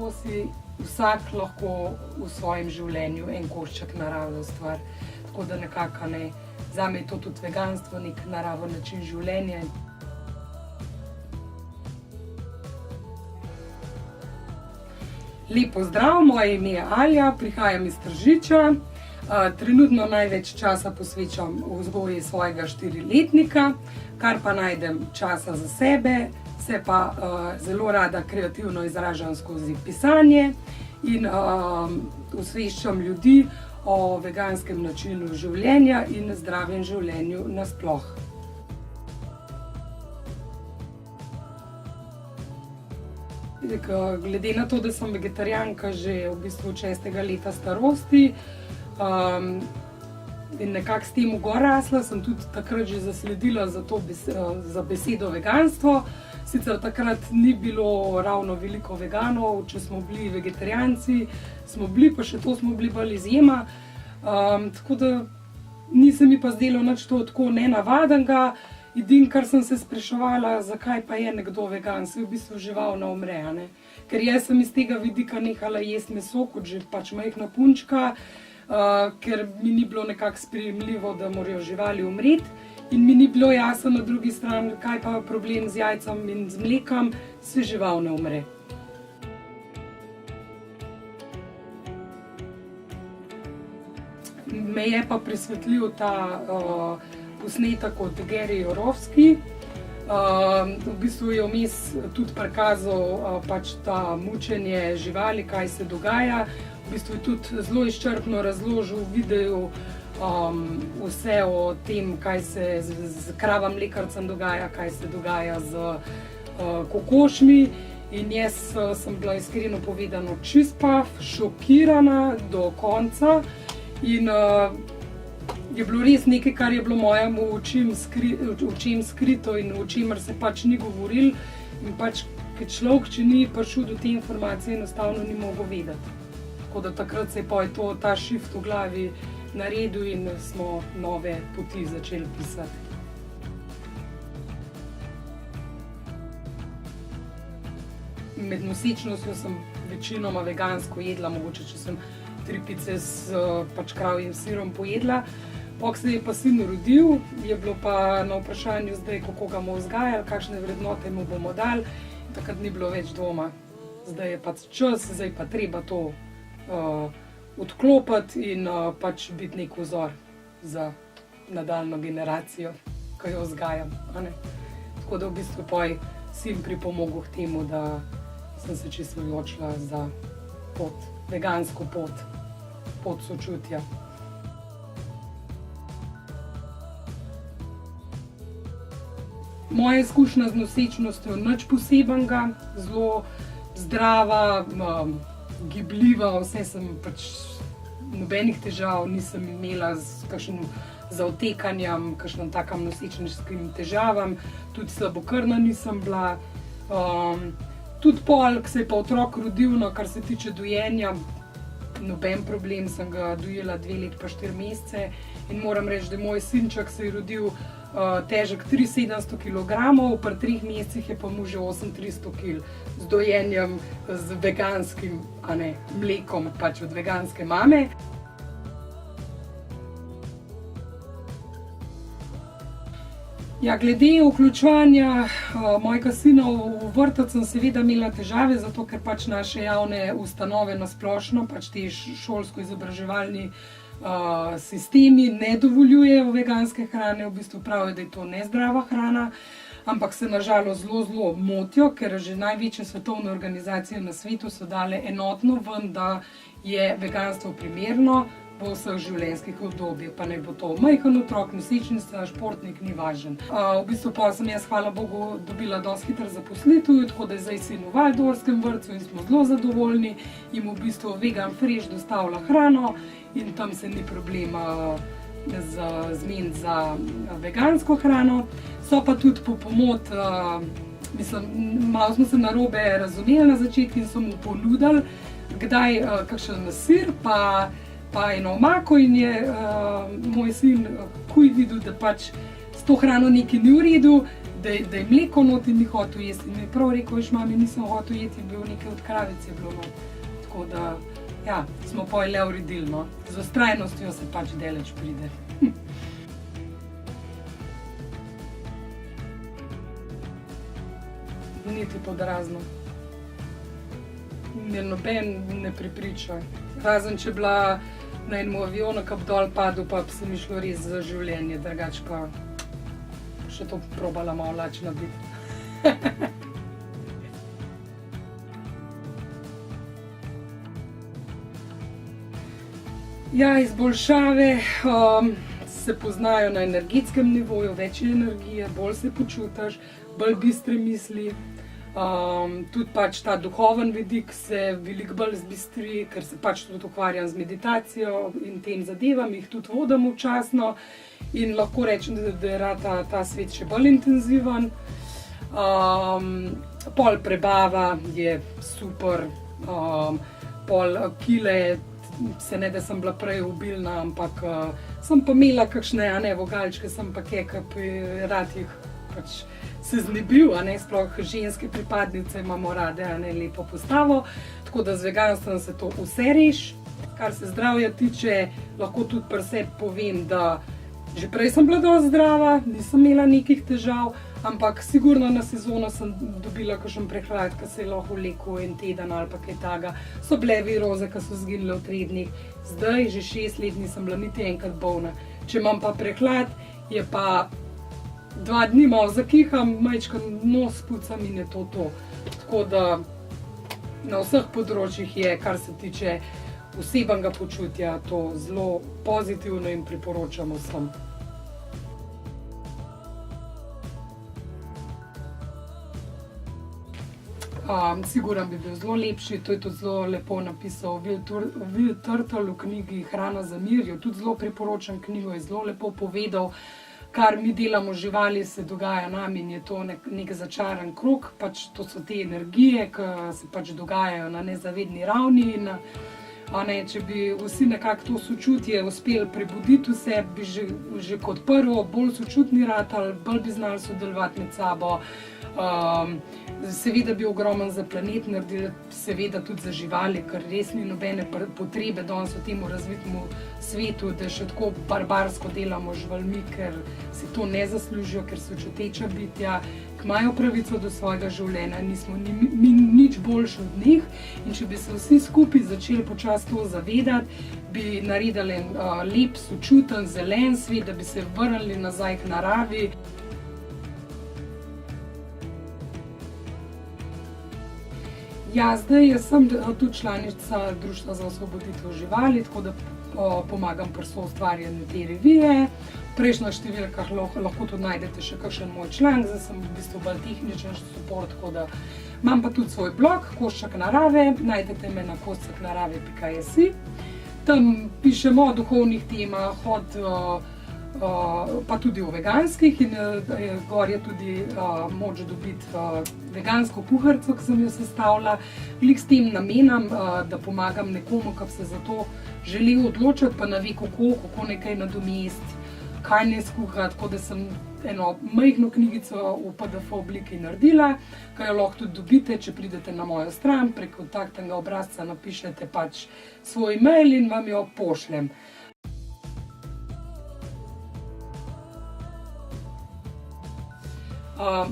kako si vsak lahko v svojem življenju en košček narave ustvari. Tako da nekako ne, zame je to tudi veganstvo, nek naraven način življenja. Lep pozdrav, moje ime je Alja, prihajam iz Tržiča. Trenutno največ časa posvečam vzgoji svojega 4-letnika, kar pa najdem časa za sebe, se pa zelo rada kreativno izražam skozi pisanje in osveščam ljudi o veganskem načinu življenja in zdravem življenju nasploh. Glede na to, da sem vegetarijanka že v bistvu od 6. leta starosti in nekako s tem gor rasla, sem tudi takrat že zasledila za besedo veganstvo. Sicer takrat ni bilo ravno veliko veganov, če smo bili vegetarijanci, smo bili, pa še to smo bili bolj izjema. Tako da ni se mi pa zdelo nič to tako nenavadnega. Edino, kar sem se spraševala, zakaj pa je nekdo vegan, se v bistvu žival ne umre, ne? Ker jaz sem iz tega vidika nehala jesti meso, kot že pač majhna punčka, ker mi ni bilo nekako sprejemljivo, da morajo živali umreti. In mi ni bilo jasno na drugi strani, kaj pa je problem z jajcem in z mlekom, se žival ne umre. Me je pa presvetlil ta posnetek od Gary Yourofsky. V bistvu je vmes tudi prikazal pač ta mučenje živali, kaj se dogaja. V bistvu je tudi zelo izčrpno razložil v videu vse o tem, kaj se z kravam mlekarcem dogaja, kaj se dogaja z kokošmi. In jaz sem bila iskreno povedano čisto šokirana do konca. In je bilo res nekaj, kar je bilo mojemu očem skrito in o čemer se pač ni govoril. In pač, ker človek, če ni prišel do te informacije, enostavno ni mogel vedeti. Tako da takrat se je pa ta shift v glavi naredil in smo nove poti začeli pisati. Med nosečnostjo sem večinoma vegansko jedla, mogoče če sem 3 pice s pač kravjim sirom pojedla. Ko se je pa sin rodil, je bilo pa na vprašanju zdaj, kako ga bomo vzgajali, kakšne vrednote mu bomo dali. Takrat ni bilo več dvoma. Zdaj je pač čas, zdaj pa treba to odklopiti in pač biti nek vzor za nadaljnjo generacijo, ki jo vzgajam. Tako da v bistvu pa je sin pripomogel k temu, da sem se čisto odločila za pot, vegansko pot sočutja. Moja izkušnja z nosečnostjo je nič posebenega, zelo zdrava, gibljiva, vse sem pač nobenih težav nisem imela s kakšnim zavtekanjem, kakšnim takim nosečniškim težavam, tudi slabokrvna nisem bila. Tudi pol, ko se je pa otrok rodil, kar se tiče dojenja, noben problem, sem ga dojela 2 leta pa 4 mesece in moram reči, da moj sinček se je rodil težek 3700 kilogramov, pri 3 mesecih je pa mu že 8300 kil z dojenjem z veganskim mlekom, pač od veganske mame. Ja, glede vključevanja mojega sina v vrtec sem seveda imela težave, zato ker pač naše javne ustanove na splošno, pač ti šolsko-izobraževalni sistemi ne dovoljujejo veganske hrane, v bistvu pravijo, da je to nezdrava hrana, ampak se na žalost zelo motijo, ker že največje svetovne organizacije na svetu so dale enotno ven, da je veganstvo primerno v vseh življenjskih obdobjih, pa naj bo to majhen otrok, nosečnica, športnik, ni važen. V bistvu pa sem jaz, hvala Bogu, dobila dosti hitro zaposlitev, tako da je zdaj sin v Valdorskem vrtcu in smo zelo zadovoljni, jim v bistvu vegan fresh dostavlja hrano in tam se ni problema zmeniti za vegansko hrano. So pa tudi po pomot, malo smo se narobe razumeli na začetku in so mu ponudili, kdaj kakšen sir, pa eno omako in je moj sin kuj videl, da pač s to hrano nekaj ni v redu, da je mleko noti ni hotel jesti. In mi je prav rekel, veš, mami, nisem hotel jesti, bil nekaj od kravice bilo not. Tako da, ja, smo pa le uredili, no. Z vztrajnostjo se pač daleč pride. Niti pod razno. Me noben ne prepriča. Razen, če bila na enem avionu, ki bi dol padel, pa bi se mi šlo res za življenje, drugače pa še to probala malo lačna biti. Ja, izboljšave se poznajo na energetskem nivoju, več energije, bolj se počutiš, bolj bistre misli. Tudi pač ta duhoven vidik se veliko bolj zbistri, ker se pač tudi ukvarjam z meditacijo in tem zadevam, jih tudi vodim občasno in lahko rečem, da je ta svet še bolj intenziven. Pol prebava je super, pol kile, se ne, da sem bila prej obilna, ampak sem pa imela kakšne, vogalčke, sem pa keka, rad jih pač se znebil, sploh ženske pripadnice imamo rade, lepo postavo, tako da z veganstvom se to vse reši. Kar se zdravja tiče, lahko tudi pri sebi povem, da že prej sem bila dosti zdrava, nisem imela nekih težav, ampak sigurno na sezono sem dobila kakšen prehlad, ki se je lahko vlekel en teden ali pa kaj takega. So bile viroze, ki so izginile v 3 dneh, zdaj že 6 let nisem bila niti enkrat bolna. Če imam pa prehlad, je pa 2 dni malo zakiham, majčkeno nos pucam in je to. Tako da na vseh področjih je, kar se tiče osebnega počutja, to zelo pozitivno in priporočam vsem. Sigurno bi bil zelo lepši, to je tudi zelo lepo napisal Will Turtle v knjigi Hrana za mir, jo tudi zelo priporočam knjigo, je zelo lepo povedal, kar mi delamo živali, se dogaja nam in je to nek začaran krog, pač to so te energije, ki se pač dogajajo na nezavedni ravni in če bi vsi nekako to sočutje uspeli prebuditi vse, bi že kot prvo bolj sočutni ratali, bolj bi znali sodelovati med sabo. Seveda bi ogromen za planet naredili, seveda tudi za živali, ker res ni nobene potrebe danes v tem razvitemu svetu, da še tako barbarsko delamo z živalmi, ker si to ne zaslužijo, ker so čuteča bitja, ki imajo pravico do svojega življenja, nismo nič boljši od njih. In če bi se vsi skupaj začeli počasi to zavedati, bi naredili en lep, sočuten, zelen svet, da bi se vrnili nazaj k naravi. Ja, zdaj sem tudi članica Društva za osvoboditev živali, tako da pomagam pri soustvarjanju te revije. V prejšnjih številkah lahko tudi najdete še kakšen moj članek, zdaj sem v bistvu bolj tehničen suport, tako da imam pa tudi svoj blog, Košček narave, najdete me na koščeknarave.si. Tam pišemo o duhovnih temah, pa tudi o veganskih in gor je tudi moč dobiti vegansko kuharico, ki sem jo sestavila. Glih s tem namenom, da pomagam nekomu, ki se za to želi odločiti, pa ne ve kako nekaj nadomestiti, kaj ne skuhati, tako da sem eno majhno knjigico v PDF obliki naredila, ki jo lahko tudi dobite, če pridete na mojo stran, prek kontaktnega obrazca napišete pač svoj e-mail in vam jo pošljem.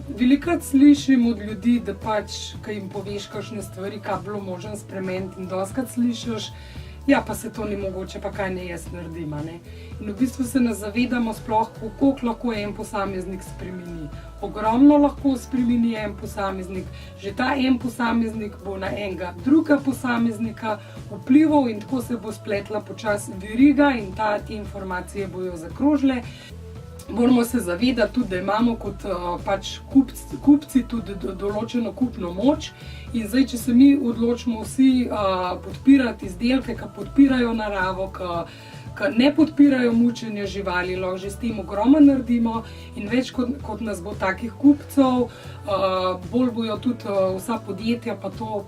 Velikokrat slišim od ljudi, da pač, ko jim poveš kakšne stvari, kaj bi bilo možno spremeniti, in dostikrat slišiš, ja, pa se to ni mogoče, pa kaj ne jaz naredim, In v bistvu se ne zavedamo sploh, koliko lahko en posameznik spremeni. Ogromno lahko spremeni en posameznik, že ta en posameznik bo na enega druga posameznika vplival in tako se bo spletla počasi veriga in te informacije bojo zakrožile. Moramo se zavedati tudi, da imamo kot pač kupci tudi določeno kupno moč in zdaj, če se mi odločimo vsi podpirati izdelke, ki podpirajo naravo, ki ne podpirajo mučenja živali, lahko že s tem ogromno naredimo in več kot nas bo takih kupcev, bolj bojo tudi vsa podjetja pa to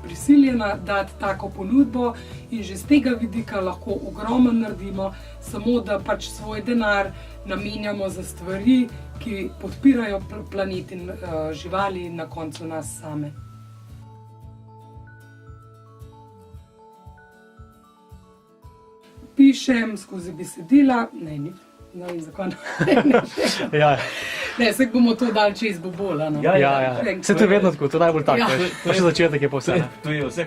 prisiljena dati tako ponudbo in že z tega vidika lahko ogromno naredimo, samo da pač svoj denar namenjamo za stvari, ki podpirajo planet in živali in na koncu nas same. Pišem skozi besedila, ne vem zakaj. Ne, se bomo to dali čez bobola. Ja. Se to je vedno tako, to je najbolj tako. To je še začetek, je pa vse. To je vse.